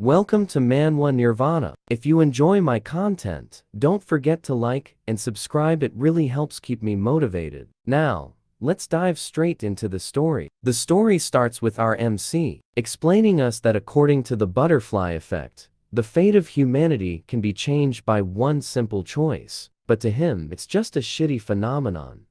Welcome to Manhwa Nirvana. If you enjoy my content, don't forget to like and subscribe, it really helps keep me motivated. Now, let's dive straight into the story. The story starts with our MC explaining us that according to the butterfly effect, the fate of humanity can be changed by one simple choice. But to him, it's just a shitty phenomenon.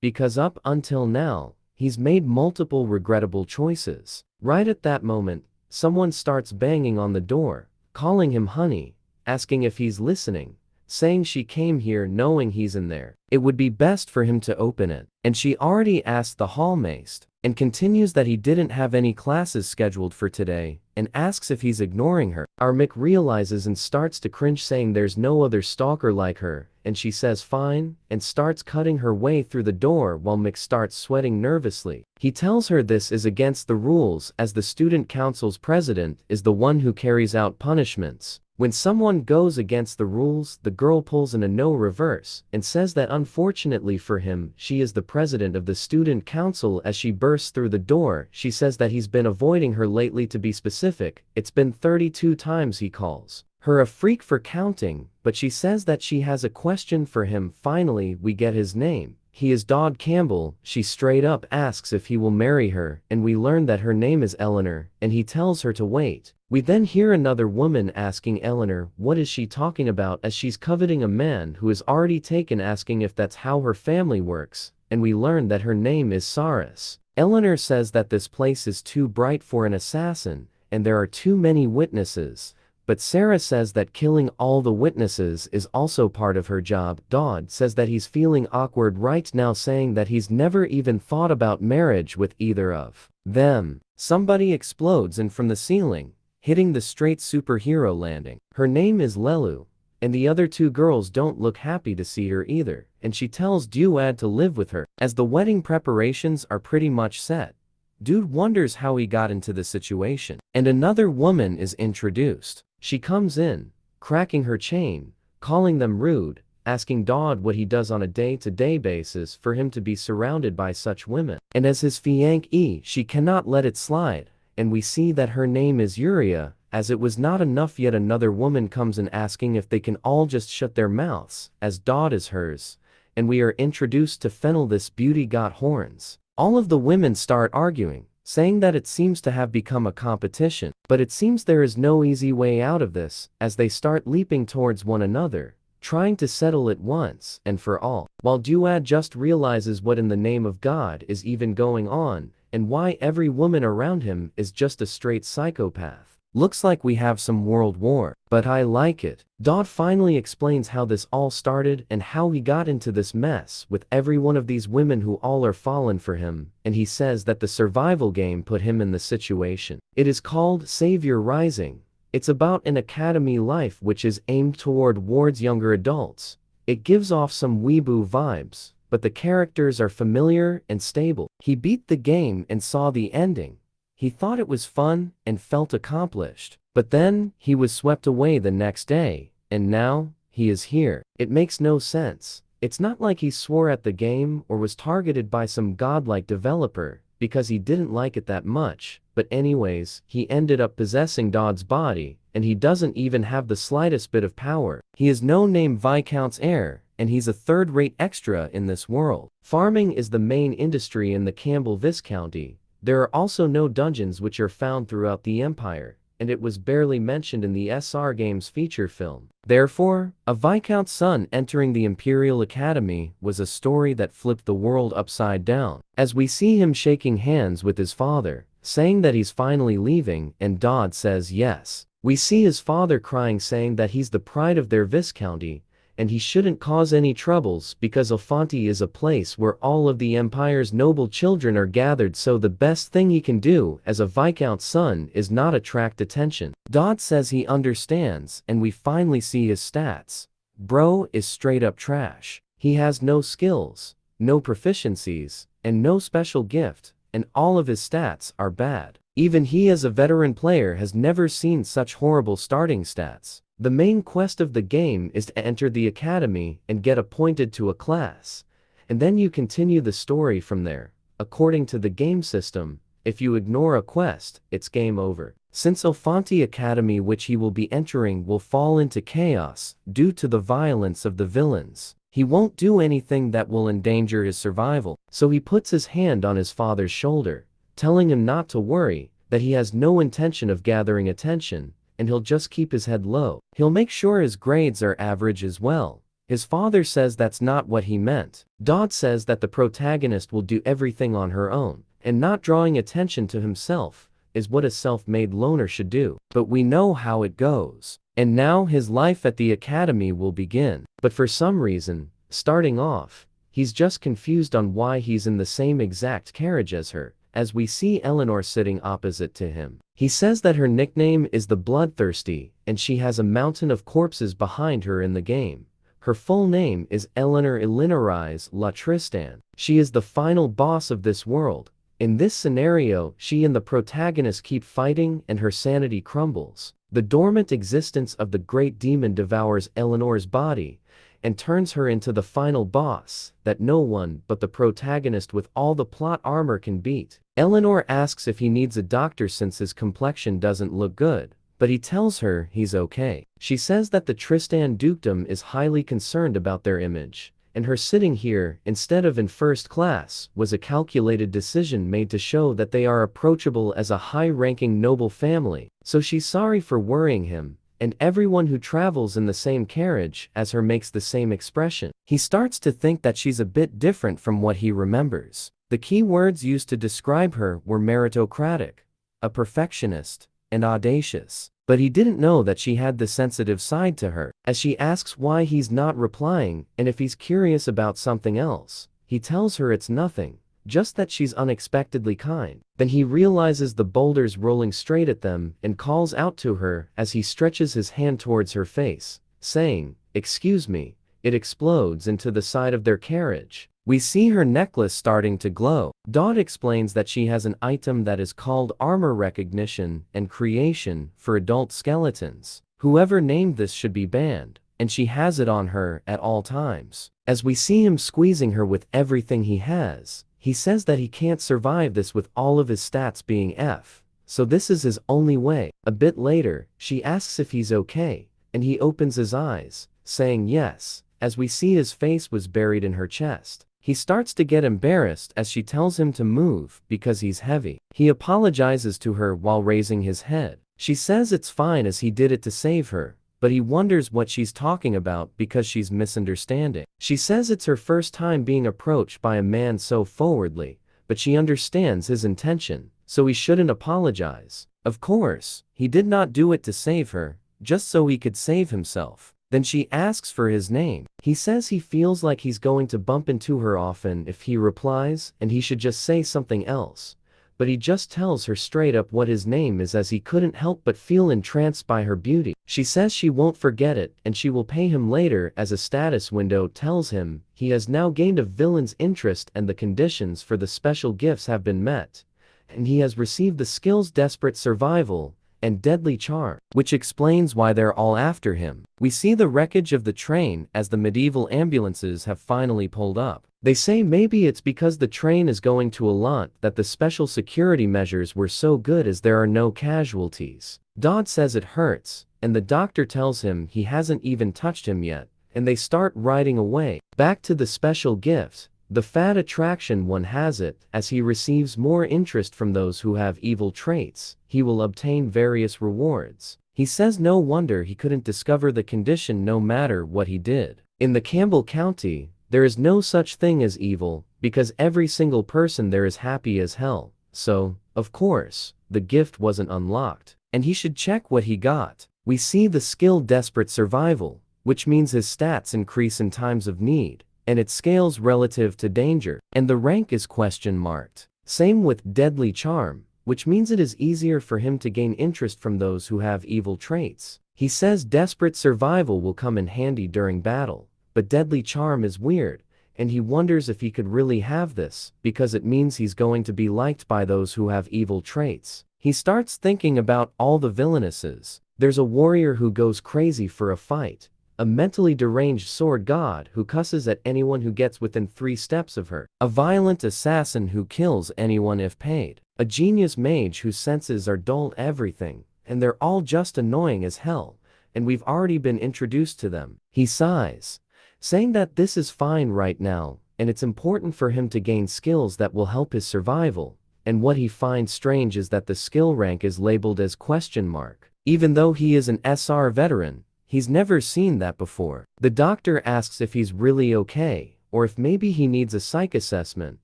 Because up until now, he's made multiple regrettable choices. Right at that moment, someone starts banging on the door, calling him honey, asking if he's listening, saying she came here knowing he's in there. It would be best for him to open it. And she already asked the hallmaster, and continues that he didn't have any classes scheduled for today, and asks if he's ignoring her. Our Mick realizes and starts to cringe, saying there's no other stalker like her, and she says fine, and starts cutting her way through the door while Mick starts sweating nervously. He tells her this is against the rules, as the student council's president is the one who carries out punishments. When someone goes against the rules, the girl pulls in a no reverse and says that unfortunately for him, she is the president of the student council. As she bursts through the door, she says that he's been avoiding her lately. To be specific, it's been 32 times he calls her a freak for counting, but she says that she has a question for him. Finally, we get his name. He is Dodd Campbell. She straight up asks if he will marry her, and we learn that her name is Eleanor, and he tells her to wait. We then hear another woman asking Eleanor what is she talking about, as she's coveting a man who is already taken, asking if that's how her family works, and we learn that her name is Saris. Eleanor says that this place is too bright for an assassin, and there are too many witnesses. But Sarah says that killing all the witnesses is also part of her job. Dodd says that he's feeling awkward right now, saying that he's never even thought about marriage with either of them. Somebody explodes in from the ceiling, hitting the straight superhero landing. Her name is Lelu, and the other two girls don't look happy to see her either, and she tells Duad to live with her. As the wedding preparations are pretty much set, Dude wonders how he got into the situation, and another woman is introduced. She comes in, cracking her chain, calling them rude, asking Dodd what he does on a day-to-day basis for him to be surrounded by such women. And as his fiancée, she cannot let it slide, and we see that her name is Yura. As it was not enough, yet another woman comes in asking if they can all just shut their mouths, as Dodd is hers, and we are introduced to Fennel. This beauty got horns. All of the women start arguing, saying that it seems to have become a competition. But it seems there is no easy way out of this, as they start leaping towards one another, trying to settle it once and for all. While Duad just realizes what in the name of God is even going on, and why every woman around him is just a straight psychopath. Looks like we have some world war, but I like it. Dodd finally explains how this all started and how he got into this mess with every one of these women who all are fallen for him, and he says that the survival game put him in the situation. It is called Savior Rising. It's about an academy life which is aimed towards younger adults. It gives off some weeboo vibes, but the characters are familiar and stable. He beat the game and saw the ending. He thought it was fun and felt accomplished. But then, he was swept away the next day, and now, he is here. It makes no sense. It's not like he swore at the game or was targeted by some godlike developer, because he didn't like it that much. But anyways, he ended up possessing Dodd's body, and he doesn't even have the slightest bit of power. He is no-name Viscount's heir, and he's a third-rate extra in this world. Farming is the main industry in the Campbell Viscounty. There are also no dungeons which are found throughout the empire, and it was barely mentioned in the SR Games feature film. Therefore, a Viscount's son entering the Imperial Academy was a story that flipped the world upside down. As we see him shaking hands with his father, saying that he's finally leaving, and Dodd says yes. We see his father crying, saying that he's the pride of their Viscounty, and he shouldn't cause any troubles because Alfonte is a place where all of the Empire's noble children are gathered, so the best thing he can do as a Viscount's son is not attract attention. Dodd says he understands, and we finally see his stats. Bro is straight up trash. He has no skills, no proficiencies, and no special gift, and all of his stats are bad. Even he as a veteran player has never seen such horrible starting stats. The main quest of the game is to enter the academy and get appointed to a class, and then you continue the story from there. According to the game system, If you ignore a quest, it's game over. Since Alfonte Academy which he will be entering will fall into chaos due to the violence of the villains, he won't do anything that will endanger his survival. So he puts his hand on his father's shoulder, telling him not to worry, that he has no intention of gathering attention, and he'll just keep his head low. He'll make sure his grades are average as well. His father says that's not what he meant. Dodd says that the protagonist will do everything on her own, and not drawing attention to himself is what a self-made loner should do. But we know how it goes. And now his life at the academy will begin. But for some reason, starting off, he's just confused on why he's in the same exact carriage as her, as we see Eleanor sitting opposite to him. He says that her nickname is the Bloodthirsty, and she has a mountain of corpses behind her in the game. Her full name is Eleanor Elinorize La Tristan. She is the final boss of this world. In this scenario, she and the protagonist keep fighting and her sanity crumbles. The dormant existence of the great demon devours Eleanor's body and turns her into the final boss that no one but the protagonist with all the plot armor can beat. Eleanor asks if he needs a doctor since his complexion doesn't look good, but he tells her he's okay. She says that the Tristan dukedom is highly concerned about their image, and her sitting here instead of in first class was a calculated decision made to show that they are approachable as a high-ranking noble family. So she's sorry for worrying him, and everyone who travels in the same carriage as her makes the same expression. He starts to think that she's a bit different from what he remembers. The key words used to describe her were meritocratic, a perfectionist, and audacious. But he didn't know that she had the sensitive side to her. As she asks why he's not replying and if he's curious about something else, he tells her it's nothing, just that she's unexpectedly kind. Then he realizes the boulders rolling straight at them and calls out to her as he stretches his hand towards her face, saying, "Excuse me." It explodes into the side of their carriage. We see her necklace starting to glow. Dodd explains that she has an item that is called armor recognition and creation for adult skeletons. Whoever named this should be banned, and she has it on her at all times. As we see him squeezing her with everything he has, he says that he can't survive this with all of his stats being F, so this is his only way. A bit later, she asks if he's okay, and he opens his eyes, saying yes, as we see his face was buried in her chest. He starts to get embarrassed as she tells him to move because he's heavy. He apologizes to her while raising his head. She says it's fine as he did it to save her, but he wonders what she's talking about because she's misunderstanding. She says it's her first time being approached by a man so forwardly, but she understands his intention, so he shouldn't apologize. Of course, he did not do it to save her, just so he could save himself. Then she asks for his name. He says he feels like he's going to bump into her often if he replies, and he should just say something else. But he just tells her straight up what his name is as he couldn't help but feel entranced by her beauty. She says she won't forget it and she will pay him later as a status window tells him he has now gained a villain's interest and the conditions for the special gifts have been met. And he has received the skills Desperate Survival and Deadly Charm, which explains why they're all after him. We see the wreckage of the train as the medieval ambulances have finally pulled up. They say maybe it's because the train is going to Alant that the special security measures were so good as there are no casualties. Dodd says it hurts, and the doctor tells him he hasn't even touched him yet, and they start riding away. Back to the special gift. The fat attraction one has it, as he receives more interest from those who have evil traits, he will obtain various rewards. He says no wonder he couldn't discover the condition no matter what he did. In the Campbell County, there is no such thing as evil, because every single person there is happy as hell. So, of course, the gift wasn't unlocked, and he should check what he got. We see the skill Desperate Survival, which means his stats increase in times of need, and it scales relative to danger, and the rank is question marked. Same with Deadly Charm, which means it is easier for him to gain interest from those who have evil traits. He says Desperate Survival will come in handy during battle, but Deadly Charm is weird, and he wonders if he could really have this, because it means he's going to be liked by those who have evil traits. He starts thinking about all the villainesses. There's a warrior who goes crazy for a fight, a mentally deranged sword god who cusses at anyone who gets within 3 steps of her, a violent assassin who kills anyone if paid, a genius mage whose senses are dull everything, and they're all just annoying as hell, and we've already been introduced to them. He sighs, saying that this is fine right now, and it's important for him to gain skills that will help his survival, and what he finds strange is that the skill rank is labeled as question mark. Even though he is an SR veteran, he's never seen that before. The doctor asks if he's really okay, or if maybe he needs a psych assessment,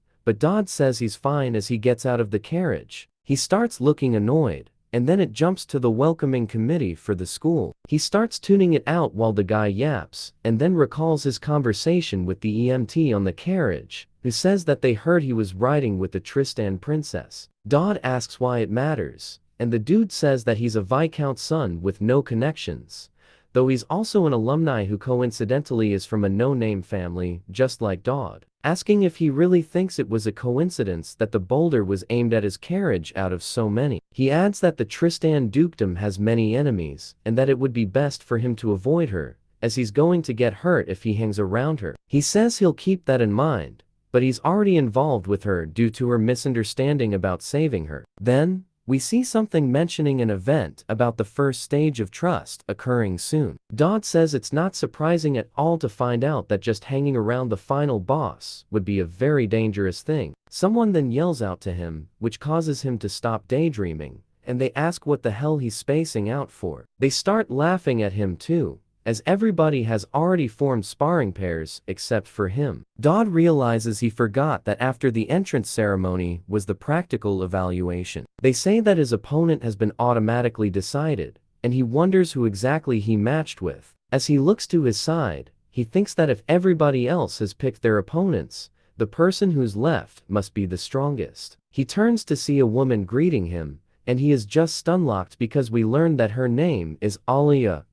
but Dodd says he's fine as he gets out of the carriage. He starts looking annoyed, and then it jumps to the welcoming committee for the school. He starts tuning it out while the guy yaps, and then recalls his conversation with the EMT on the carriage, who says that they heard he was riding with the Tristan princess. Dodd asks why it matters, and the dude says that he's a Viscount's son with no connections, though he's also an alumni who coincidentally is from a no-name family, just like Dodd, asking if he really thinks it was a coincidence that the boulder was aimed at his carriage out of so many. He adds that the Tristan dukedom has many enemies, and that it would be best for him to avoid her, as he's going to get hurt if he hangs around her. He says he'll keep that in mind, but he's already involved with her due to her misunderstanding about saving her. Then, we see something mentioning an event about the first stage of trust occurring soon. Dodd says it's not surprising at all to find out that just hanging around the final boss would be a very dangerous thing. Someone then yells out to him, which causes him to stop daydreaming, and they ask what the hell he's spacing out for. They start laughing at him too, as everybody has already formed sparring pairs except for him. Dodd realizes he forgot that after the entrance ceremony was the practical evaluation. They say that his opponent has been automatically decided, and he wonders who exactly he matched with. As he looks to his side, he thinks that if everybody else has picked their opponents, the person who's left must be the strongest. He turns to see a woman greeting him, and he is just stunlocked because we learn that her name is Alia.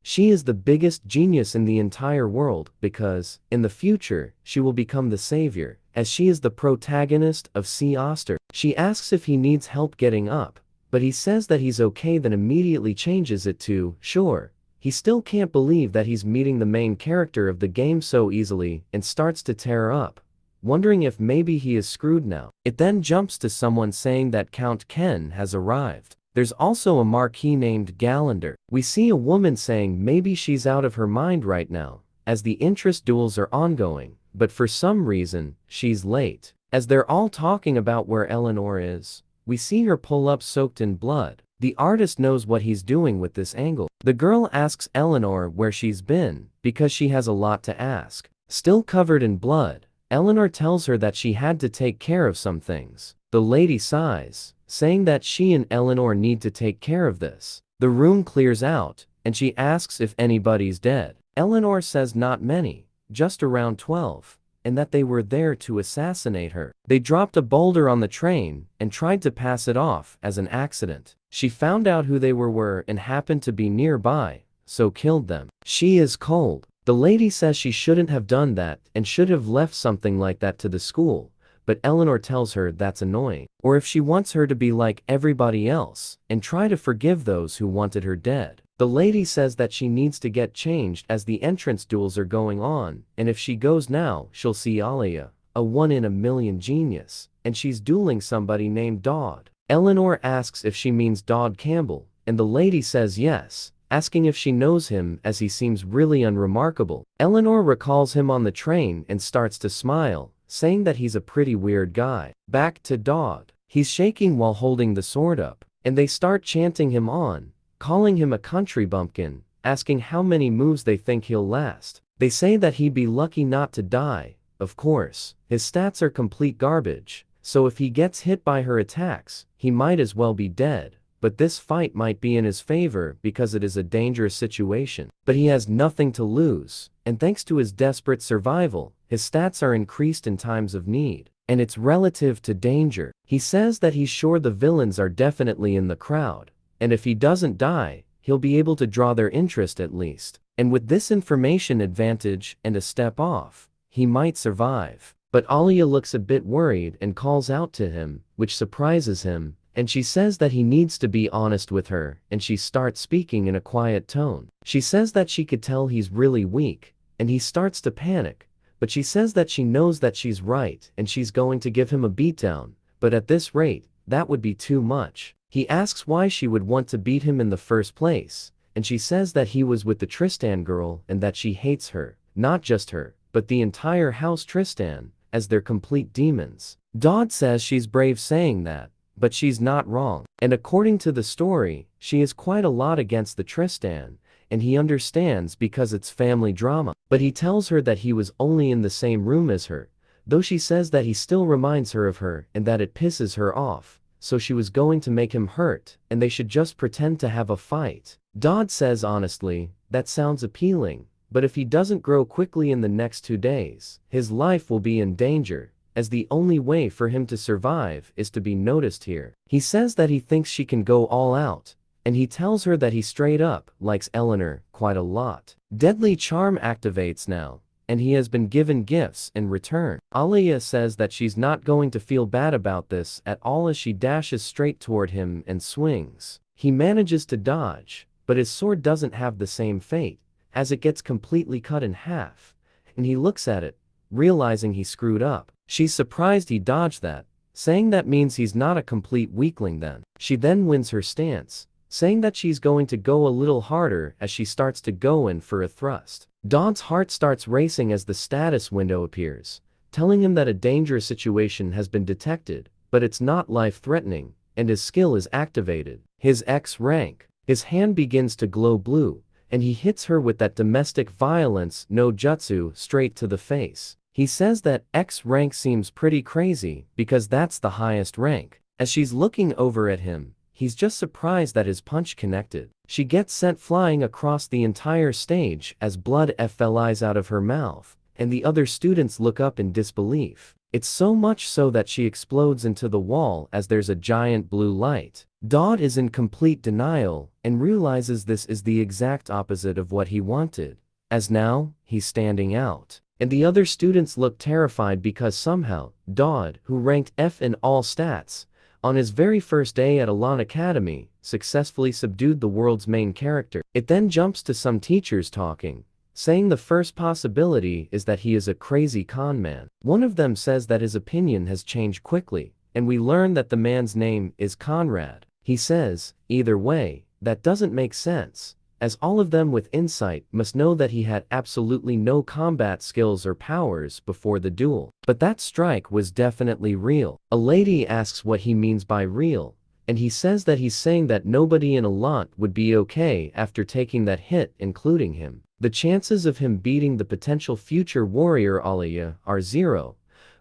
She is the biggest genius in the entire world because, in the future, she will become the savior, as she is the protagonist of Sea Oster. She asks if he needs help getting up, but he says that he's okay, then immediately changes it to, sure. He still can't believe that he's meeting the main character of the game so easily and starts to tear up, wondering if maybe he is screwed now. It then jumps to someone saying that Count Ken has arrived. There's also a marquis named Gallander. We see a woman saying maybe she's out of her mind right now, as the interest duels are ongoing, but for some reason, she's late. As they're all talking about where Eleanor is, we see her pull up soaked in blood. The artist knows what he's doing with this angle. The girl asks Eleanor where she's been, because she has a lot to ask. Still covered in blood, Eleanor tells her that she had to take care of some things. The lady sighs, saying that she and Eleanor need to take care of this. The room clears out, and she asks if anybody's dead. Eleanor says not many, just around 12, and that they were there to assassinate her. They dropped a boulder on the train and tried to pass it off as an accident. She found out who they were and happened to be nearby, so killed them. She is cold. The lady says she shouldn't have done that and should have left something like that to the school, but Eleanor tells her that's annoying. Or if she wants her to be like everybody else and try to forgive those who wanted her dead. The lady says that she needs to get changed as the entrance duels are going on, and if she goes now, she'll see Alia, a 1 in a million genius, and she's dueling somebody named Dodd. Eleanor asks if she means Dodd Campbell, and the lady says yes, asking if she knows him as he seems really unremarkable. Eleanor recalls him on the train and starts to smile, saying that he's a pretty weird guy. Back to Dodd. He's shaking while holding the sword up, and they start chanting him on, calling him a country bumpkin, asking how many moves they think he'll last. They say that he'd be lucky not to die. Of course, his stats are complete garbage, so if he gets hit by her attacks, he might as well be dead. But this fight might be in his favor because it is a dangerous situation. But he has nothing to lose, and thanks to his desperate survival, his stats are increased in times of need, and it's relative to danger. He says that he's sure the villains are definitely in the crowd, and if he doesn't die, he'll be able to draw their interest at least. And with this information advantage and a step off, he might survive. But Alia looks a bit worried and calls out to him, which surprises him, and she says that he needs to be honest with her, and she starts speaking in a quiet tone. She says that she could tell he's really weak, and he starts to panic, but she says that she knows that she's right and she's going to give him a beatdown, but at this rate, that would be too much. He asks why she would want to beat him in the first place, and she says that he was with the Tristan girl and that she hates her, not just her, but the entire house Tristan, as they're complete demons. Dodd says she's brave saying that, but she's not wrong. And according to the story, she is quite a lot against the Tristan, and he understands because it's family drama. But he tells her that he was only in the same room as her, though she says that he still reminds her of her and that it pisses her off, so she was going to make him hurt, and they should just pretend to have a fight. Dodd says honestly, that sounds appealing, but if he doesn't grow quickly in the next 2 days, his life will be in danger, as the only way for him to survive is to be noticed here. He says that he thinks she can go all out, and he tells her that he straight up likes Eleanor quite a lot. Deadly charm activates now, and he has been given gifts in return. Alia says that she's not going to feel bad about this at all as she dashes straight toward him and swings. He manages to dodge, but his sword doesn't have the same fate, as it gets completely cut in half, and he looks at it, realizing he screwed up. She's surprised he dodged that, saying that means he's not a complete weakling then. She then wins her stance, saying that she's going to go a little harder as she starts to go in for a thrust. Dodd's heart starts racing as the status window appears, telling him that a dangerous situation has been detected, but it's not life-threatening, and his skill is activated. His X rank. His hand begins to glow blue, and he hits her with that domestic violence no jutsu straight to the face. He says that X rank seems pretty crazy because that's the highest rank. As she's looking over at him, he's just surprised that his punch connected. She gets sent flying across the entire stage as blood flies out of her mouth, and the other students look up in disbelief. It's so much so that she explodes into the wall as there's a giant blue light. Dodd is in complete denial and realizes this is the exact opposite of what he wanted, as now, he's standing out. And the other students look terrified because somehow, Dodd, who ranked F in all stats, on his very first day at Alan Academy, successfully subdued the world's main character. It then jumps to some teachers talking, saying the first possibility is that he is a crazy con man. One of them says that his opinion has changed quickly, and we learn that the man's name is Conrad. He says, either way, that doesn't make sense, as all of them with insight must know that he had absolutely no combat skills or powers before the duel. But that strike was definitely real. A lady asks what he means by real, and he says that he's saying that nobody in Alant would be okay after taking that hit, including him. The chances of him beating the potential future warrior Alia are 0,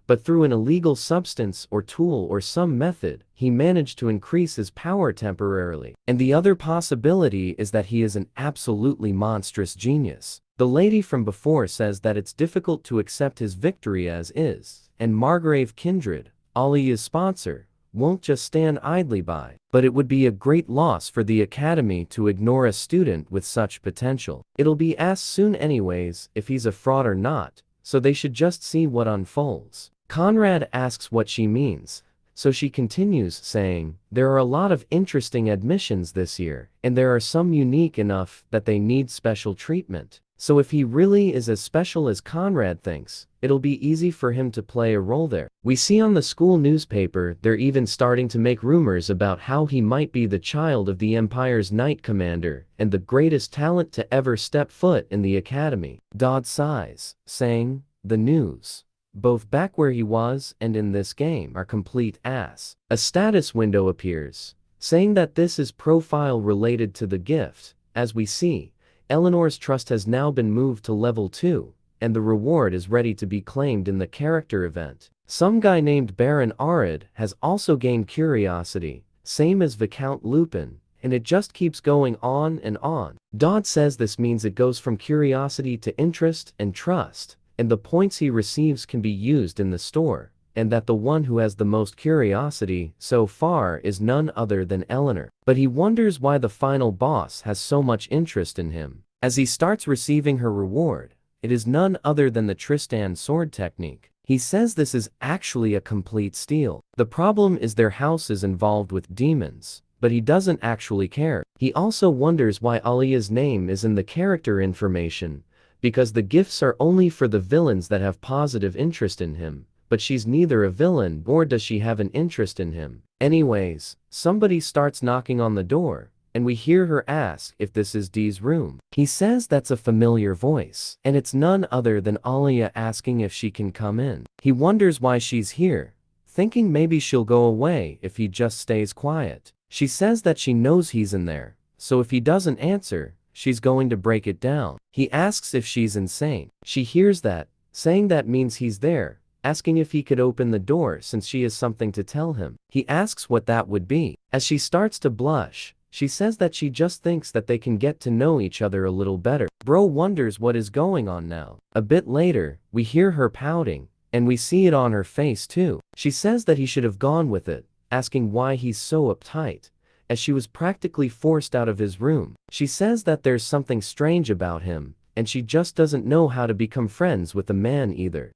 but through an illegal substance or tool or some method, he managed to increase his power temporarily. And the other possibility is that he is an absolutely monstrous genius. The lady from before says that it's difficult to accept his victory as is, and Margrave Kindred, Alia's sponsor, won't just stand idly by. But it would be a great loss for the academy to ignore a student with such potential. It'll be asked soon anyways if he's a fraud or not, so they should just see what unfolds. Conrad asks what she means, so she continues saying, there are a lot of interesting admissions this year, and there are some unique enough that they need special treatment. So if he really is as special as Conrad thinks, it'll be easy for him to play a role there. We see on the school newspaper they're even starting to make rumors about how he might be the child of the Empire's Knight Commander and the greatest talent to ever step foot in the academy. Dodd sighs, saying, the news, both back where he was and in this game, are complete ass. A status window appears, saying that this is profile related to the gift. As we see, Eleanor's trust has now been moved to level 2, and the reward is ready to be claimed in the character event. Some guy named Baron Arid has also gained curiosity, same as Viscount Lupin, and it just keeps going on and on. Dodd says this means it goes from curiosity to interest and trust, and the points he receives can be used in the store, and that the one who has the most curiosity so far is none other than Eleanor. But he wonders why the final boss has so much interest in him. As he starts receiving her reward, it is none other than the Tristan sword technique. He says this is actually a complete steal. The problem is their house is involved with demons, but he doesn't actually care. He also wonders why Alia's name is in the character information, because the gifts are only for the villains that have positive interest in him, but she's neither a villain nor does she have an interest in him. Anyways, somebody starts knocking on the door, and we hear her ask if this is Dee's room. He says that's a familiar voice, and it's none other than Alia asking if she can come in. He wonders why she's here, thinking maybe she'll go away if he just stays quiet. She says that she knows he's in there, so if he doesn't answer, she's going to break it down. He asks if she's insane. She hears that, saying that means he's there, asking if he could open the door since she has something to tell him. He asks what that would be. As she starts to blush, she says that she just thinks that they can get to know each other a little better. Bro wonders what is going on now. A bit later, we hear her pouting, and we see it on her face too. She says that he should have gone with it, asking why he's so uptight, as she was practically forced out of his room. She says that there's something strange about him, and she just doesn't know how to become friends with the man either.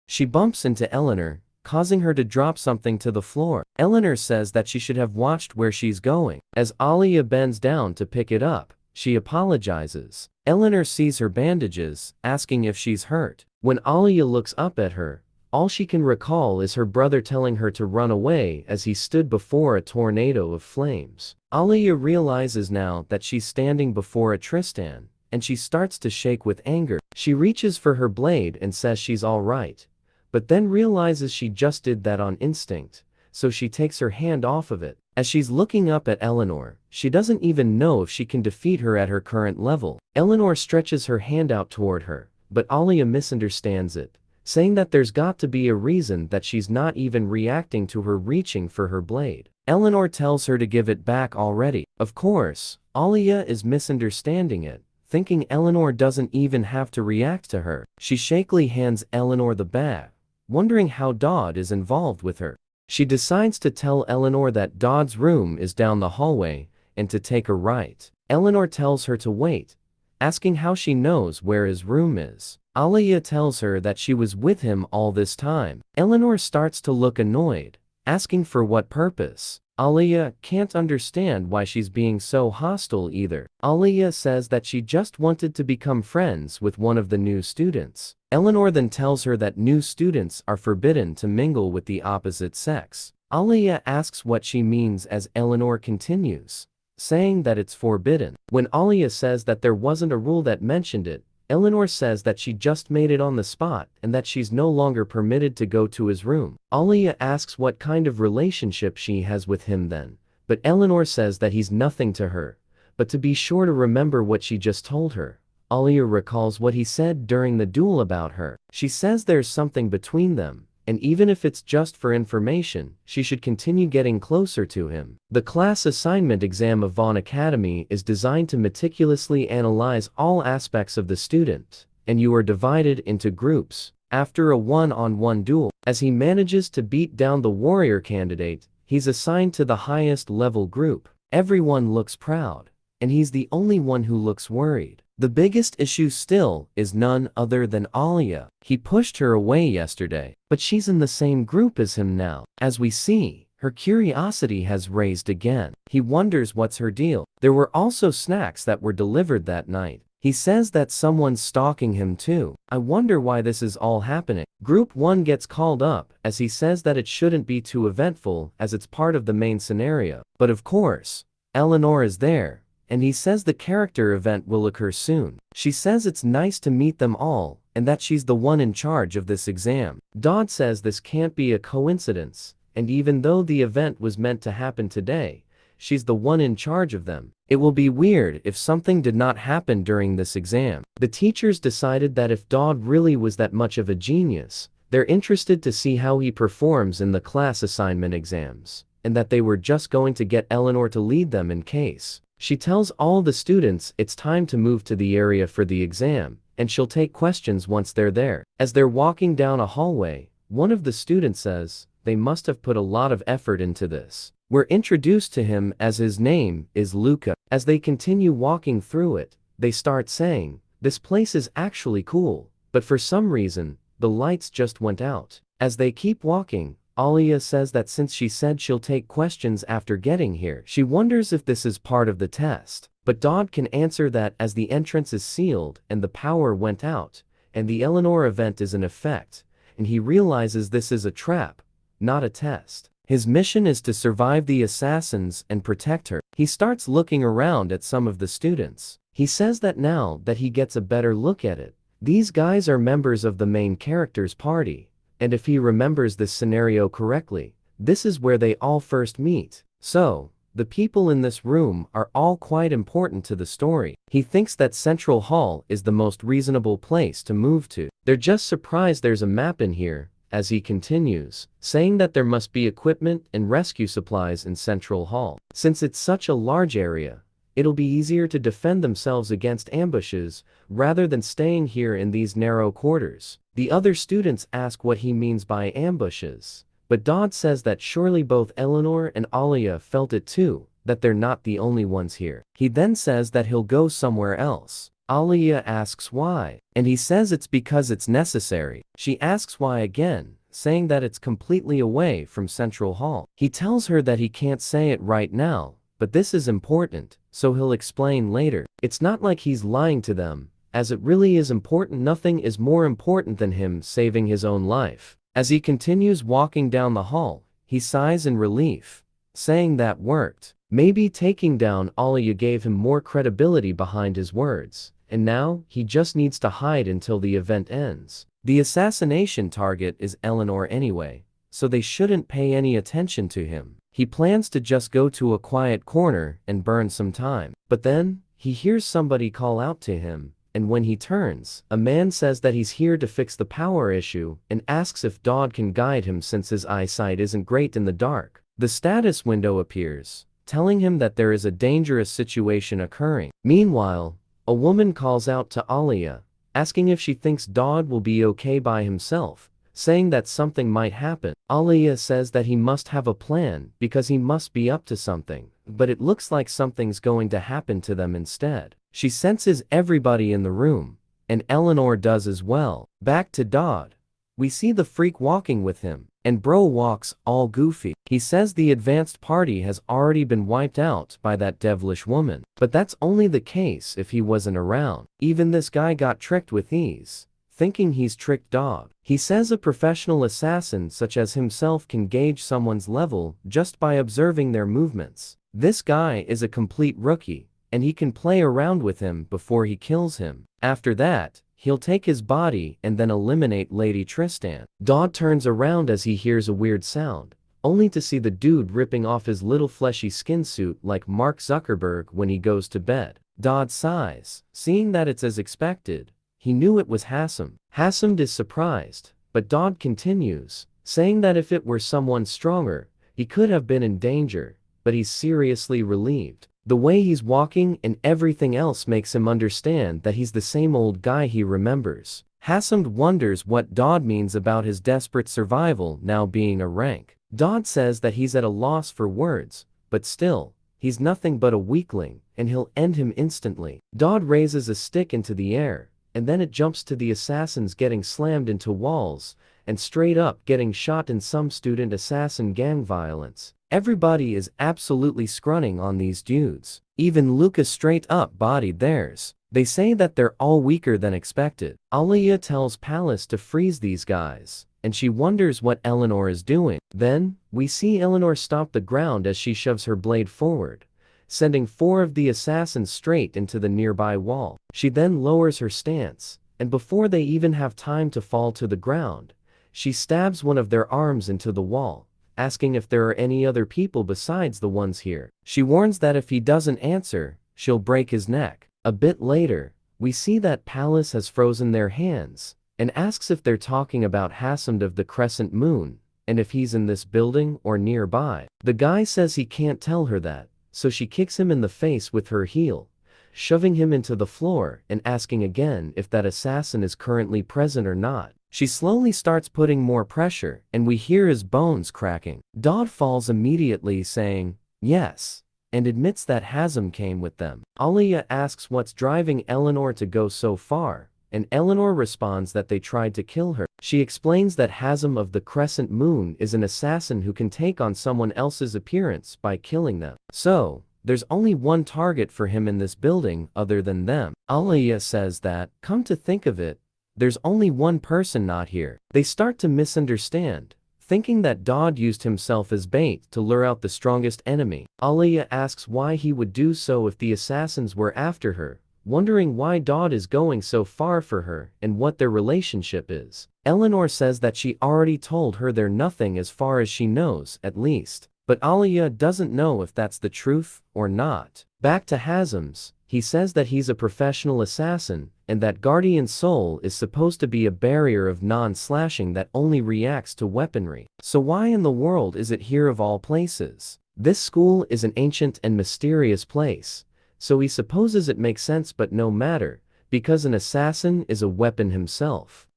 She bumps into Eleanor, causing her to drop something to the floor. Eleanor says that she should have watched where she's going. As Alia bends down to pick it up, she apologizes. Eleanor sees her bandages, asking if she's hurt. When Alia looks up at her, all she can recall is her brother telling her to run away as he stood before a tornado of flames. Alia realizes now that she's standing before a Tristan, and she starts to shake with anger. She reaches for her blade and says she's all right, but then realizes she just did that on instinct, so she takes her hand off of it. As she's looking up at Eleanor, she doesn't even know if she can defeat her at her current level. Eleanor stretches her hand out toward her, but Alia misunderstands it, saying that there's got to be a reason that she's not even reacting to her reaching for her blade. Eleanor tells her to give it back already. Of course, Alia is misunderstanding it, thinking Eleanor doesn't even have to react to her. She shakily hands Eleanor the bag, wondering how Dodd is involved with her. She decides to tell Eleanor that Dodd's room is down the hallway and to take a right. Eleanor tells her to wait, asking how she knows where his room is. Alia tells her that she was with him all this time. Eleanor starts to look annoyed, asking for what purpose. Alia can't understand why she's being so hostile either. Alia says that she just wanted to become friends with one of the new students. Eleanor then tells her that new students are forbidden to mingle with the opposite sex. Alia asks what she means as Eleanor continues, saying that it's forbidden. When Alia says that there wasn't a rule that mentioned it, Eleanor says that she just made it on the spot and that she's no longer permitted to go to his room. Alia asks what kind of relationship she has with him then, but Eleanor says that he's nothing to her, but to be sure to remember what she just told her. Alia recalls what he said during the duel about her. She says there's something between them, and even if it's just for information, she should continue getting closer to him. The class assignment exam of Vaughn Academy is designed to meticulously analyze all aspects of the student, and you are divided into groups. After a one-on-one duel, as he manages to beat down the warrior candidate, he's assigned to the highest level group. Everyone looks proud, and he's the only one who looks worried. The biggest issue still is none other than Alia. He pushed her away yesterday, but she's in the same group as him now. As we see, her curiosity has raised again. He wonders what's her deal. There were also snacks that were delivered that night. He says that someone's stalking him too. I wonder why this is all happening. Group 1 gets called up as he says that it shouldn't be too eventful as it's part of the main scenario. But of course, Eleanor is there, and he says the character event will occur soon. She says it's nice to meet them all, and that she's the one in charge of this exam. Dodd says this can't be a coincidence, and even though the event was meant to happen today, she's the one in charge of them. It will be weird if something did not happen during this exam. The teachers decided that if Dodd really was that much of a genius, they're interested to see how he performs in the class assignment exams, and that they were just going to get Eleanor to lead them in case. She tells all the students it's time to move to the area for the exam, and she'll take questions once they're there. As they're walking down a hallway, one of the students says, they must have put a lot of effort into this. We're introduced to him as his name is Luca. As they continue walking through it, they start saying, this place is actually cool, but for some reason, the lights just went out. As they keep walking, Alia says that since she said she'll take questions after getting here, she wonders if this is part of the test. But Dodd can answer that as the entrance is sealed and the power went out, and the Eleanor event is in effect, and he realizes this is a trap, not a test. His mission is to survive the assassins and protect her. He starts looking around at some of the students. He says that now that he gets a better look at it, these guys are members of the main character's party, and if he remembers this scenario correctly, this is where they all first meet. So, the people in this room are all quite important to the story. He thinks that Central Hall is the most reasonable place to move to. They're just surprised there's a map in here, as he continues, saying that there must be equipment and rescue supplies in Central Hall. Since it's such a large area, it'll be easier to defend themselves against ambushes rather than staying here in these narrow quarters. The other students ask what he means by ambushes, but Dodd says that surely both Eleanor and Alia felt it too, that they're not the only ones here. He then says that he'll go somewhere else. Alia asks why, and he says it's because it's necessary. She asks why again, saying that it's completely away from Central Hall. He tells her that he can't say it right now, but this is important, so he'll explain later. It's not like he's lying to them, as it really is important. Nothing is more important than him saving his own life. As he continues walking down the hall, he sighs in relief, saying that worked. Maybe taking down Alia gave him more credibility behind his words, and now he just needs to hide until the event ends. The assassination target is Eleanor anyway, so they shouldn't pay any attention to him. He plans to just go to a quiet corner and burn some time. But then, he hears somebody call out to him, and when he turns, a man says that he's here to fix the power issue and asks if Dodd can guide him since his eyesight isn't great in the dark. The status window appears, telling him that there is a dangerous situation occurring. Meanwhile, a woman calls out to Alia, asking if she thinks Dodd will be okay by himself, saying that something might happen. Alia says that he must have a plan because he must be up to something, but it looks like something's going to happen to them instead. She senses everybody in the room, and Eleanor does as well. Back to Dodd. We see the freak walking with him, and bro walks all goofy. He says the advanced party has already been wiped out by that devilish woman, but that's only the case if he wasn't around. Even this guy got tricked with ease, thinking he's tricked Dodd. He says a professional assassin such as himself can gauge someone's level just by observing their movements. This guy is a complete rookie, and he can play around with him before he kills him. After that, he'll take his body and then eliminate Lady Tristan. Dodd turns around as he hears a weird sound, only to see the dude ripping off his little fleshy skin suit like Mark Zuckerberg when he goes to bed. Dodd sighs, seeing that it's as expected. He knew it was Hassan. Hassan is surprised, but Dodd continues, saying that if it were someone stronger, he could have been in danger, but he's seriously relieved. The way he's walking and everything else makes him understand that he's the same old guy he remembers. Hassan wonders what Dodd means about his desperate survival now being a rank. Dodd says that he's at a loss for words, but still, he's nothing but a weakling, and he'll end him instantly. Dodd raises a stick into the air, and then it jumps to the assassins getting slammed into walls, and straight up getting shot in some student-assassin gang violence. Everybody is absolutely scrunning on these dudes. Even Lucas straight up bodied theirs. They say that they're all weaker than expected. Alia tells Palace to freeze these guys, and she wonders what Eleanor is doing. Then, we see Eleanor stomp the ground as she shoves her blade forward, sending 4 of the assassins straight into the nearby wall. She then lowers her stance, and before they even have time to fall to the ground, she stabs one of their arms into the wall, asking if there are any other people besides the ones here. She warns that if he doesn't answer, she'll break his neck. A bit later, we see that Palace has frozen their hands, and asks if they're talking about Hassan of the Crescent Moon, and if he's in this building or nearby. The guy says he can't tell her that, so she kicks him in the face with her heel, shoving him into the floor and asking again if that assassin is currently present or not. She slowly starts putting more pressure, and we hear his bones cracking. Dodd falls immediately, saying, yes, and admits that Hassan came with them. Alia asks what's driving Eleanor to go so far, and Eleanor responds that they tried to kill her. She explains that Hazem of the Crescent Moon is an assassin who can take on someone else's appearance by killing them. So, there's only one target for him in this building other than them. Alia says that, come to think of it, there's only one person not here. They start to misunderstand, thinking that Dodd used himself as bait to lure out the strongest enemy. Alia asks why he would do so if the assassins were after her, wondering why Dodd is going so far for her and what their relationship is. Eleanor says that she already told her they're nothing as far as she knows, at least. But Alia doesn't know if that's the truth or not. Back to Hazem's, he says that he's a professional assassin, and that Guardian Soul is supposed to be a barrier of non-slashing that only reacts to weaponry. So why in the world is it here of all places? This school is an ancient and mysterious place, so he supposes it makes sense, but no matter, because an assassin is a weapon himself.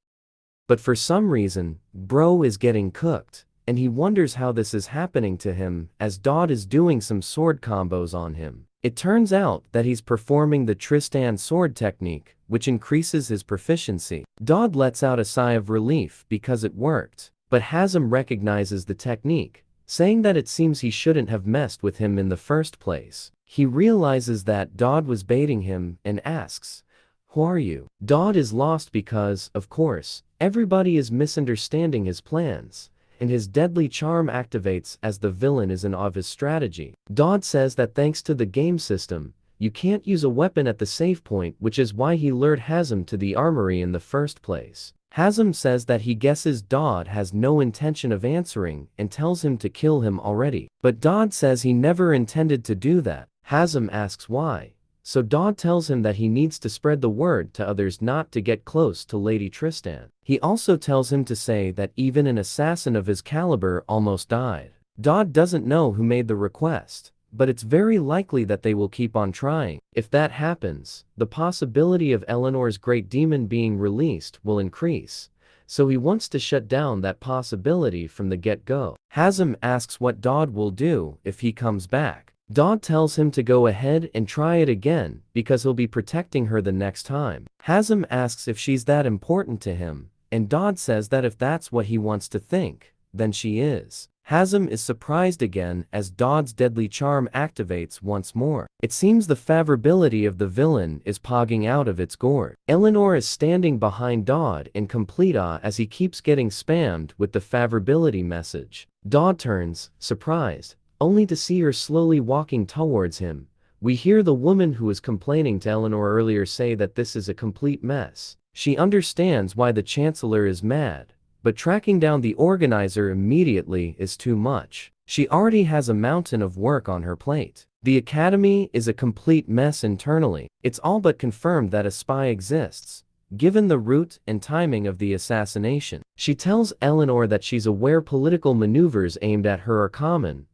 But for some reason, Bro is getting cooked, and he wonders how this is happening to him as Dodd is doing some sword combos on him. It turns out that he's performing the Tristan sword technique, which increases his proficiency. Dodd lets out a sigh of relief because it worked, but Hazem recognizes the technique, saying that it seems he shouldn't have messed with him in the first place. He realizes that Dodd was baiting him and asks, "Who are you?" Dodd is lost because, of course, everybody is misunderstanding his plans, and his deadly charm activates as the villain is in awe of his strategy. Dodd says that thanks to the game system, you can't use a weapon at the save point, which is why he lured Hazem to the armory in the first place. Hazem says that he guesses Dodd has no intention of answering and tells him to kill him already. But Dodd says he never intended to do that. Hazem asks why. So Dodd tells him that he needs to spread the word to others not to get close to Lady Tristan. He also tells him to say that even an assassin of his caliber almost died. Dodd doesn't know who made the request, but it's very likely that they will keep on trying. If that happens, the possibility of Eleanor's great demon being released will increase, so he wants to shut down that possibility from the get-go. Hazem asks what Dodd will do if he comes back. Dodd tells him to go ahead and try it again because he'll be protecting her the next time. Hazem asks if she's that important to him, and Dodd says that if that's what he wants to think, then she is. Hazem is surprised again as Dodd's deadly charm activates once more. It seems the favorability of the villain is pogging out of its gourd. Eleanor is standing behind Dodd in complete awe as he keeps getting spammed with the favorability message. Dodd turns, surprised, only to see her slowly walking towards him. We hear the woman who was complaining to Eleanor earlier say that this is a complete mess. She understands why the Chancellor is mad, but tracking down the organizer immediately is too much. She already has a mountain of work on her plate. The academy is a complete mess internally. It's all but confirmed that a spy exists, given the route and timing of the assassination. She tells Eleanor that she's aware political maneuvers aimed at her are common,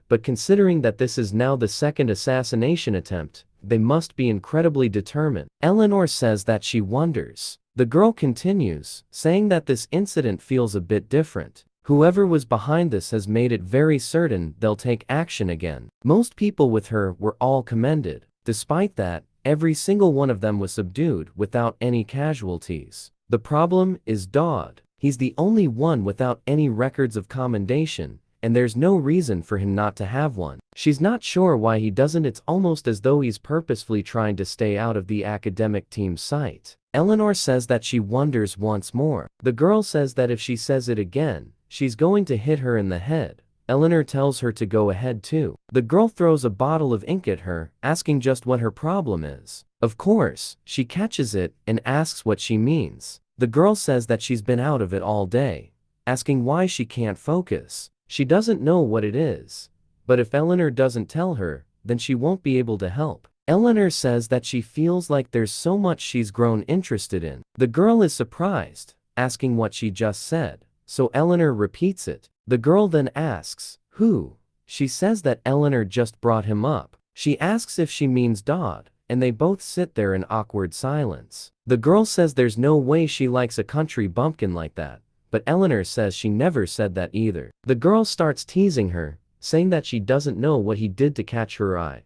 but considering that this is now the second assassination attempt, they must be incredibly determined. Eleanor says that she wonders. The girl continues, saying that this incident feels a bit different. Whoever was behind this has made it very certain they'll take action again. Most people with her were all commended. Despite that, every single one of them was subdued without any casualties. The problem is Dodd. He's the only one without any records of commendation, and there's no reason for him not to have one. She's not sure why he doesn't. It's almost as though he's purposefully trying to stay out of the academic team's sight. Eleanor says that she wonders once more. The girl says that if she says it again, she's going to hit her in the head. Eleanor tells her to go ahead too. The girl throws a bottle of ink at her, asking just what her problem is. Of course, she catches it and asks what she means. The girl says that she's been out of it all day, asking why she can't focus. She doesn't know what it is, but if Eleanor doesn't tell her, then she won't be able to help. Eleanor says that she feels like there's so much she's grown interested in. The girl is surprised, asking what she just said, so Eleanor repeats it. The girl then asks, "Who?" She says that Eleanor just brought him up. She asks if she means Dodd, and they both sit there in awkward silence. The girl says there's no way she likes a country bumpkin like that, but Eleanor says she never said that either. The girl starts teasing her, saying that she doesn't know what he did to catch her eye,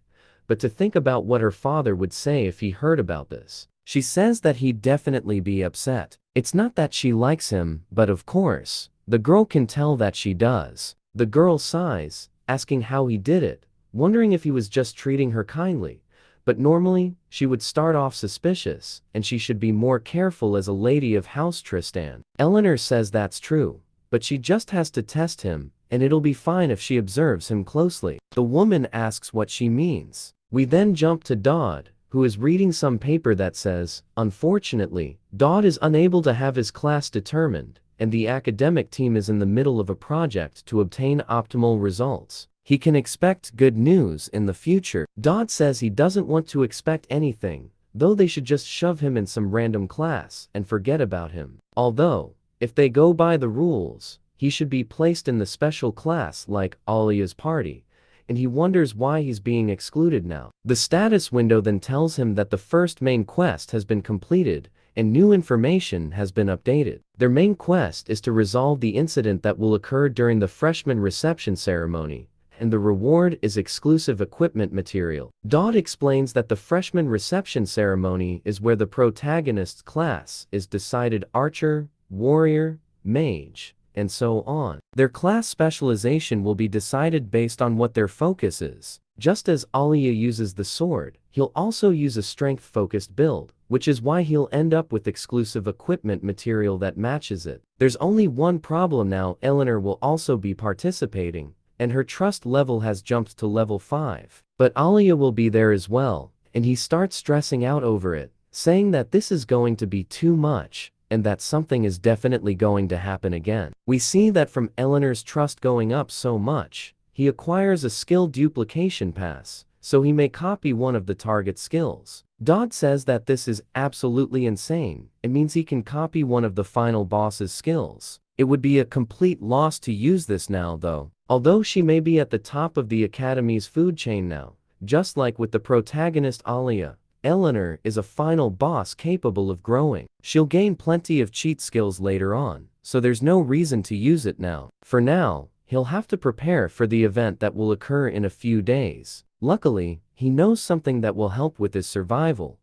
but to think about what her father would say if he heard about this. She says that he'd definitely be upset. It's not that she likes him, but of course, the girl can tell that she does. The girl sighs, asking how he did it, wondering if he was just treating her kindly. But normally, she would start off suspicious, and she should be more careful as a lady of House Tristan. Eleanor says that's true, but she just has to test him, and it'll be fine if she observes him closely. The woman asks what she means. We then jump to Dodd, who is reading some paper that says, unfortunately, Dodd is unable to have his class determined, and the academic team is in the middle of a project to obtain optimal results. He can expect good news in the future. Dodd says he doesn't want to expect anything, though they should just shove him in some random class and forget about him. Although, if they go by the rules, he should be placed in the special class like Alia's party, and he wonders why he's being excluded now. The status window then tells him that the first main quest has been completed, and new information has been updated. Their main quest is to resolve the incident that will occur during the freshman reception ceremony, and the reward is exclusive equipment material. Dodd explains that the freshman reception ceremony is where the protagonist's class is decided: archer, warrior, mage, and so on. Their class specialization will be decided based on what their focus is. Just as Alia uses the sword, he'll also use a strength-focused build, which is why he'll end up with exclusive equipment material that matches it. There's only one problem now: Eleanor will also be participating, and her trust level has jumped to level 5. But Alia will be there as well, and he starts stressing out over it, saying that this is going to be too much, and that something is definitely going to happen again. We see that from Eleanor's trust going up so much, he acquires a skill duplication pass, so he may copy one of the target skills. Dodd says that this is absolutely insane. It means he can copy one of the final boss's skills. It would be a complete loss to use this now though. Although she may be at the top of the academy's food chain now, just like with the protagonist Alia, Eleanor is a final boss capable of growing. She'll gain plenty of cheat skills later on, so there's no reason to use it now. For now, he'll have to prepare for the event that will occur in a few days. Luckily, he knows something that will help with his survival.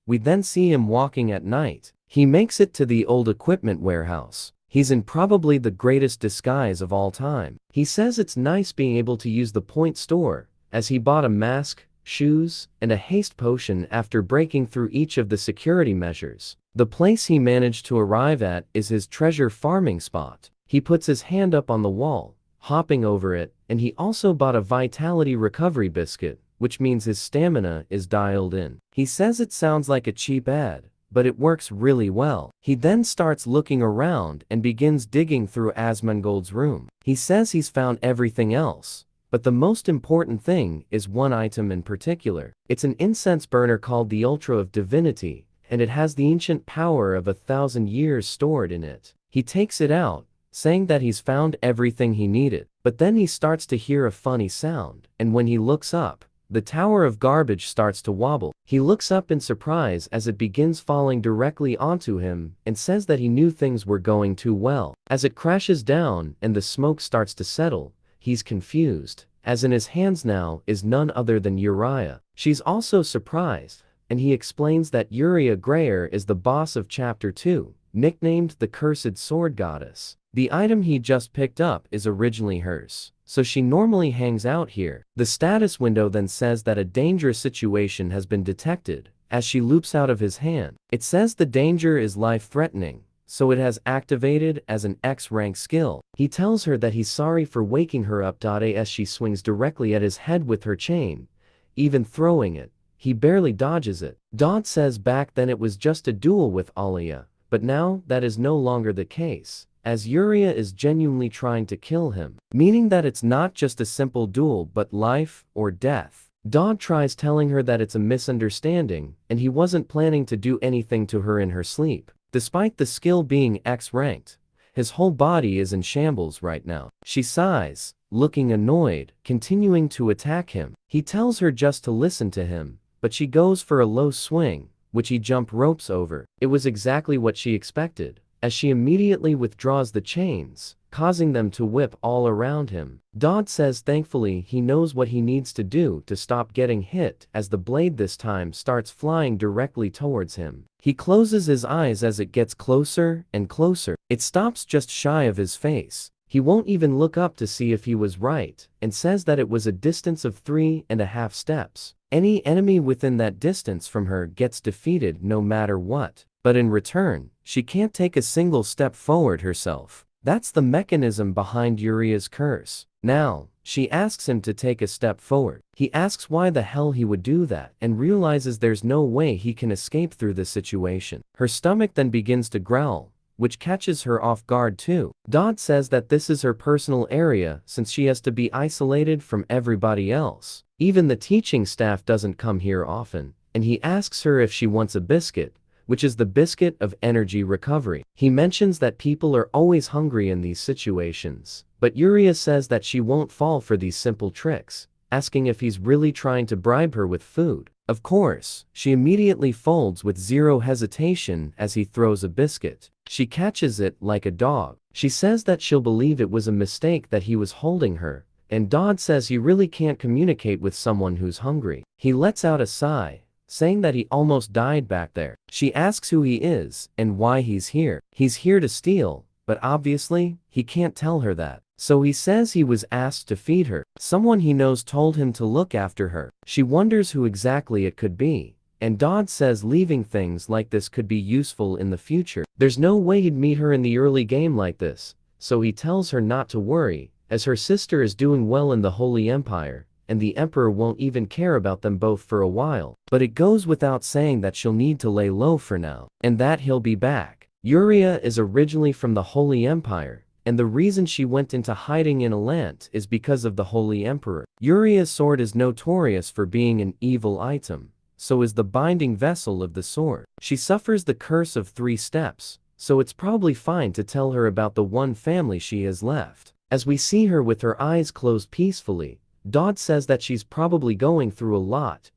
We then see him walking at night. He makes it to the old equipment warehouse. He's in probably the greatest disguise of all time. He says it's nice being able to use the point store, as he bought a mask, shoes, and a haste potion after breaking through each of the security measures. The place he managed to arrive at is his treasure farming spot. He puts his hand up on the wall, hopping over it, and he also bought a vitality recovery biscuit, which means his stamina is dialed in. He says it sounds like a cheap ad, but it works really well. He then starts looking around and begins digging through Asmongold's room. He says he's found everything else, but the most important thing is one item in particular. It's an incense burner called the Ultra of Divinity, and it has the ancient power of 1,000 years stored in it. He takes it out, saying that he's found everything he needed. But then he starts to hear a funny sound, and when he looks up, the tower of garbage starts to wobble. He looks up in surprise as it begins falling directly onto him, and says that he knew things were going too well. As it crashes down and the smoke starts to settle, he's confused, as in his hands now is none other than Yura. She's also surprised, and he explains that Yura Greyer is the boss of Chapter 2, nicknamed the Cursed Sword Goddess. The item he just picked up is originally hers, so she normally hangs out here. The status window then says that a dangerous situation has been detected, as she loops out of his hand. It says the danger is life-threatening, so it has activated as an X-rank skill. He tells her that he's sorry for waking her up. As she swings directly at his head with her chain, even throwing it, he barely dodges it. Dodd says back then it was just a duel with Alia, but now that is no longer the case, as Yura is genuinely trying to kill him, meaning that it's not just a simple duel but life or death. Dodd tries telling her that it's a misunderstanding, and he wasn't planning to do anything to her in her sleep. Despite the skill being X-ranked, his whole body is in shambles right now. She sighs, looking annoyed, continuing to attack him. He tells her just to listen to him, but she goes for a low swing, which he jump ropes over. It was exactly what she expected, as she immediately withdraws the chains, causing them to whip all around him. Dodd says thankfully he knows what he needs to do to stop getting hit, as the blade this time starts flying directly towards him. He closes his eyes as it gets closer and closer. It stops just shy of his face. He won't even look up to see if he was right, and says that it was a distance of 3.5 steps. Any enemy within that distance from her gets defeated no matter what. But in return, she can't take a single step forward herself. That's the mechanism behind Yura's curse. Now, she asks him to take a step forward. He asks why the hell he would do that and realizes there's no way he can escape through the situation. Her stomach then begins to growl, which catches her off guard too. Dodd says that this is her personal area since she has to be isolated from everybody else. Even the teaching staff doesn't come here often, and he asks her if she wants a biscuit, which is the biscuit of energy recovery. He mentions that people are always hungry in these situations, but Yura says that she won't fall for these simple tricks, asking if he's really trying to bribe her with food. Of course, she immediately folds with zero hesitation as he throws a biscuit. She catches it like a dog. She says that she'll believe it was a mistake that he was holding her, and Dodd says he really can't communicate with someone who's hungry. He lets out a sigh, saying that he almost died back there. She asks who he is and why he's here. He's here to steal, but obviously, he can't tell her that. So he says he was asked to feed her. Someone he knows told him to look after her. She wonders who exactly it could be, and Dodd says leaving things like this could be useful in the future. There's no way he'd meet her in the early game like this, so he tells her not to worry, as her sister is doing well in the Holy Empire, and the Emperor won't even care about them both for a while. But it goes without saying that she'll need to lay low for now, and that he'll be back. Yura is originally from the Holy Empire, and the reason she went into hiding in Alant is because of the Holy Emperor. Yura's sword is notorious for being an evil item, so is the binding vessel of the sword. She suffers the curse of 3 steps, so it's probably fine to tell her about the one family she has left. As we see her with her eyes closed peacefully, Dodd says that she's probably going through a lot,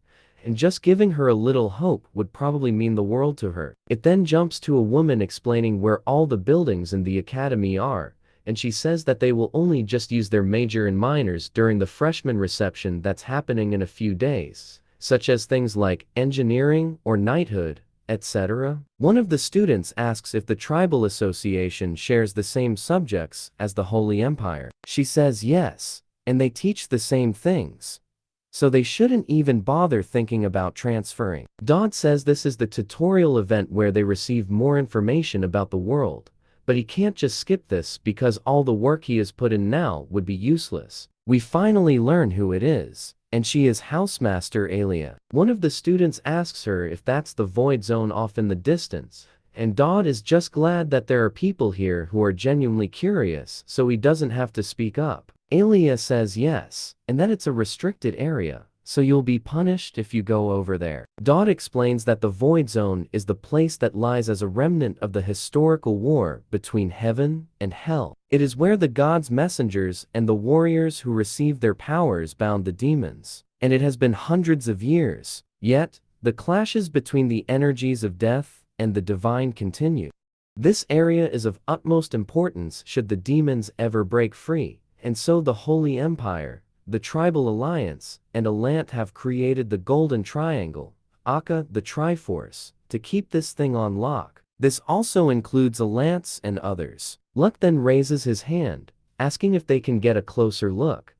and just giving her a little hope would probably mean the world to her. It then jumps to a woman explaining where all the buildings in the academy are, and she says that they will only just use their major and minors during the freshman reception that's happening in a few days, such as things like engineering or knighthood, etc. One of the students asks if the tribal association shares the same subjects as the Holy Empire. She says yes, and they teach the same things, so they shouldn't even bother thinking about transferring. Dodd says this is the tutorial event where they receive more information about the world, but he can't just skip this because all the work he has put in now would be useless. We finally learn who it is, and she is Housemaster Alia. One of the students asks her if that's the void zone off in the distance, and Dodd is just glad that there are people here who are genuinely curious, so he doesn't have to speak up. Alia says yes, and that it's a restricted area, so you'll be punished if you go over there. Dodd explains that the Void Zone is the place that lies as a remnant of the historical war between heaven and hell. It is where the gods' messengers and the warriors who received their powers bound the demons, and it has been hundreds of years. Yet, the clashes between the energies of death and the divine continue. This area is of utmost importance should the demons ever break free. And so the Holy Empire, the Tribal Alliance, and Alant have created the Golden Triangle, aka the Triforce, to keep this thing on lock. This also includes Alance and others. Luck then raises his hand, asking if they can get a closer look,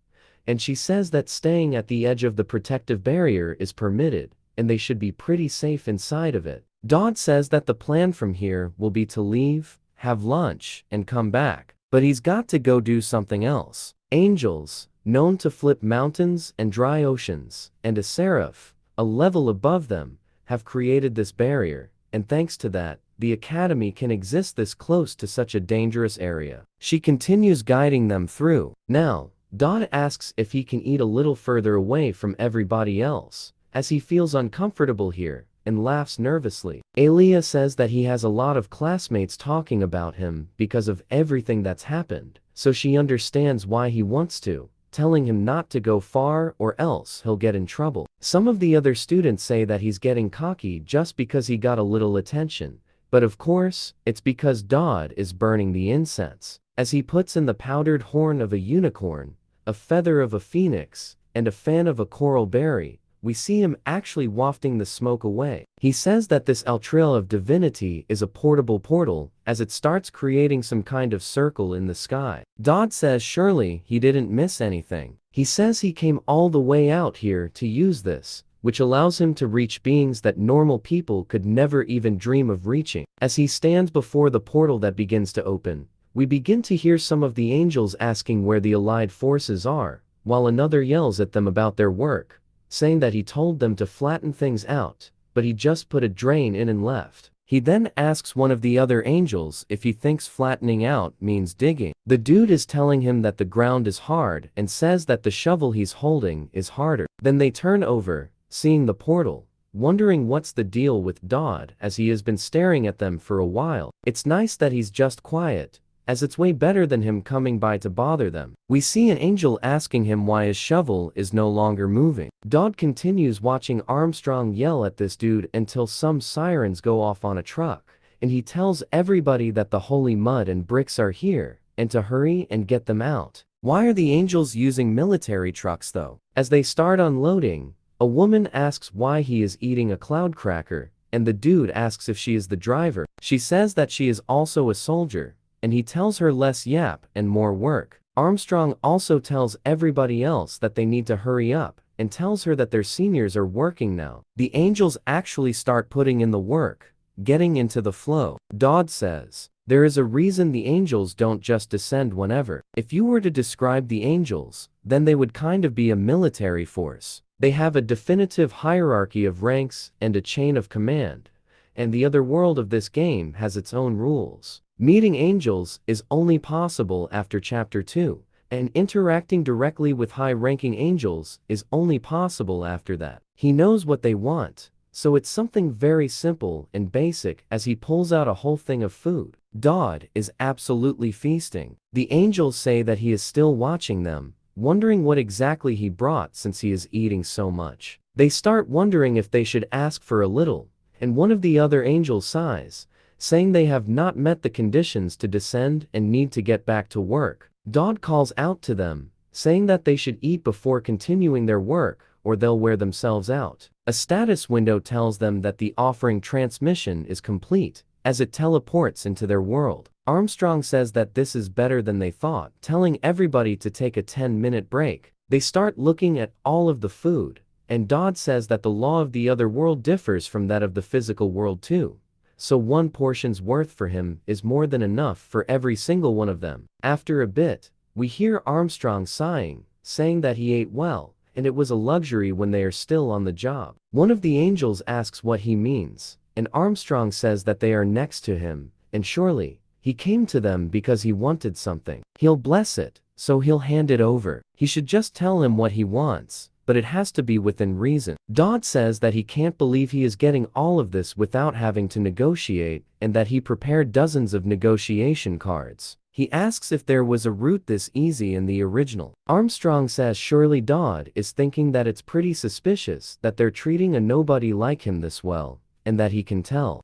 and she says that staying at the edge of the protective barrier is permitted, and they should be pretty safe inside of it. Dodd says that the plan from here will be to leave, have lunch, and come back. But he's got to go do something else. Angels, known to flip mountains and dry oceans, and a seraph, a level above them, have created this barrier, and thanks to that, the academy can exist this close to such a dangerous area. She continues guiding them through. Now, Dodd asks if he can eat a little further away from everybody else, as he feels uncomfortable here, and laughs nervously. Alia says that he has a lot of classmates talking about him because of everything that's happened, so she understands why he wants to, telling him not to go far or else he'll get in trouble. Some of the other students say that he's getting cocky just because he got a little attention, but of course, it's because Dodd is burning the incense, as he puts in the powdered horn of a unicorn, a feather of a phoenix, and a fan of a coral berry, we see him actually wafting the smoke away. He says that this trail of divinity is a portable portal, as it starts creating some kind of circle in the sky. Dodd says surely he didn't miss anything. He says he came all the way out here to use this, which allows him to reach beings that normal people could never even dream of reaching. As he stands before the portal that begins to open, we begin to hear some of the angels asking where the allied forces are, while another yells at them about their work, saying that he told them to flatten things out, but he just put a drain in and left. He then asks one of the other angels if he thinks flattening out means digging. The dude is telling him that the ground is hard and says that the shovel he's holding is harder. Then they turn over, seeing the portal, wondering what's the deal with Dodd, as he has been staring at them for a while. It's nice that he's just quiet, as it's way better than him coming by to bother them. We see an angel asking him why his shovel is no longer moving. Dodd continues watching Armstrong yell at this dude until some sirens go off on a truck, and he tells everybody that the holy mud and bricks are here, and to hurry and get them out. Why are the angels using military trucks though? As they start unloading, a woman asks why he is eating a cloud cracker, and the dude asks if she is the driver. She says that she is also a soldier, and he tells her less yap and more work. Armstrong also tells everybody else that they need to hurry up, and tells her that their seniors are working now. The angels actually start putting in the work, getting into the flow. Dodd says, there is a reason the angels don't just descend whenever. If you were to describe the angels, then they would kind of be a military force. They have a definitive hierarchy of ranks and a chain of command, and the other world of this game has its own rules. Meeting angels is only possible after Chapter 2, and interacting directly with high-ranking angels is only possible after that. He knows what they want, so it's something very simple and basic as he pulls out a whole thing of food. Dodd is absolutely feasting. The angels say that he is still watching them, wondering what exactly he brought since he is eating so much. They start wondering if they should ask for a little, and one of the other angels sighs, saying they have not met the conditions to descend and need to get back to work. Dodd calls out to them, saying that they should eat before continuing their work or they'll wear themselves out. A status window tells them that the offering transmission is complete, as it teleports into their world. Armstrong says that this is better than they thought, telling everybody to take a 10-minute break. They start looking at all of the food, and Dodd says that the law of the other world differs from that of the physical world too. So one portion's worth for him is more than enough for every single one of them. After a bit, we hear Armstrong sighing, saying that he ate well, and it was a luxury when they are still on the job. One of the angels asks what he means, and Armstrong says that they are next to him, and surely, he came to them because he wanted something. He'll bless it, so he'll hand it over. He should just tell him what he wants, but it has to be within reason. Dodd says that he can't believe he is getting all of this without having to negotiate, and that he prepared dozens of negotiation cards. He asks if there was a route this easy in the original. Armstrong says surely Dodd is thinking that it's pretty suspicious that they're treating a nobody like him this well, and that he can tell.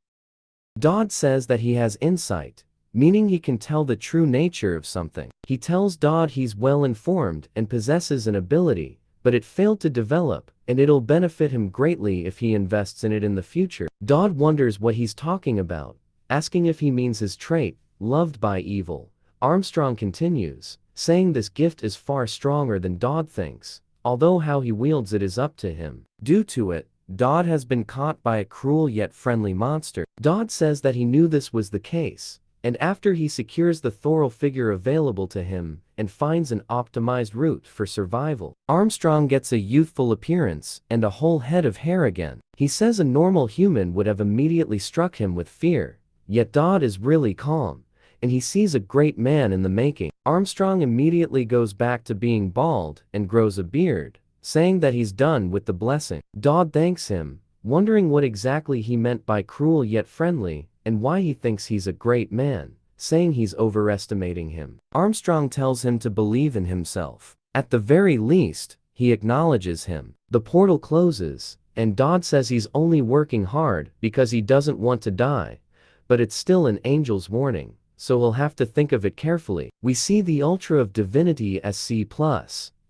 Dodd says that he has insight, meaning he can tell the true nature of something. He tells Dodd he's well informed and possesses an ability, but it failed to develop, and it'll benefit him greatly if he invests in it in the future. Dodd wonders what he's talking about, asking if he means his trait, loved by evil. Armstrong continues, saying this gift is far stronger than Dodd thinks, although how he wields it is up to him. Due to it, Dodd has been caught by a cruel yet friendly monster. Dodd says that he knew this was the case, and after he secures the Thorol figure available to him and finds an optimized route for survival, Armstrong gets a youthful appearance and a whole head of hair again. He says a normal human would have immediately struck him with fear, yet Dodd is really calm, and he sees a great man in the making. Armstrong immediately goes back to being bald and grows a beard, saying that he's done with the blessing. Dodd thanks him, wondering what exactly he meant by cruel yet friendly, and why he thinks he's a great man, saying he's overestimating him. Armstrong tells him to believe in himself. At the very least, he acknowledges him. The portal closes, and Dodd says he's only working hard because he doesn't want to die, but it's still an angel's warning, so he'll have to think of it carefully. We see the Ultra of Divinity as C+,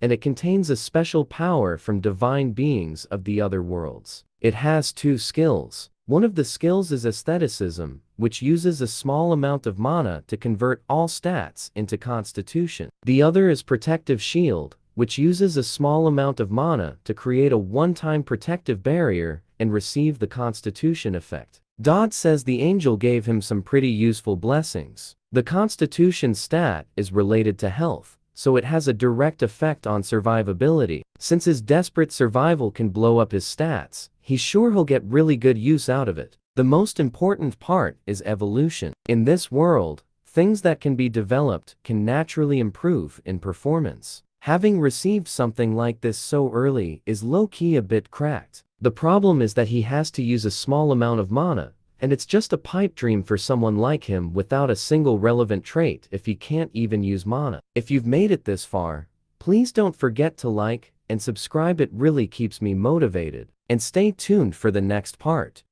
and it contains a special power from divine beings of the other worlds. It has 2 skills. One of the skills is aestheticism, which uses a small amount of mana to convert all stats into constitution. The other is protective shield, which uses a small amount of mana to create a one-time protective barrier and receive the constitution effect. Dodd says the angel gave him some pretty useful blessings. The constitution stat is related to health, so it has a direct effect on survivability. Since his desperate survival can blow up his stats, he's sure he'll get really good use out of it. The most important part is evolution. In this world, things that can be developed can naturally improve in performance. Having received something like this so early is low-key a bit cracked. The problem is that he has to use a small amount of mana, and it's just a pipe dream for someone like him without a single relevant trait if he can't even use mana. If you've made it this far, please don't forget to like and subscribe, it really keeps me motivated. And stay tuned for the next part.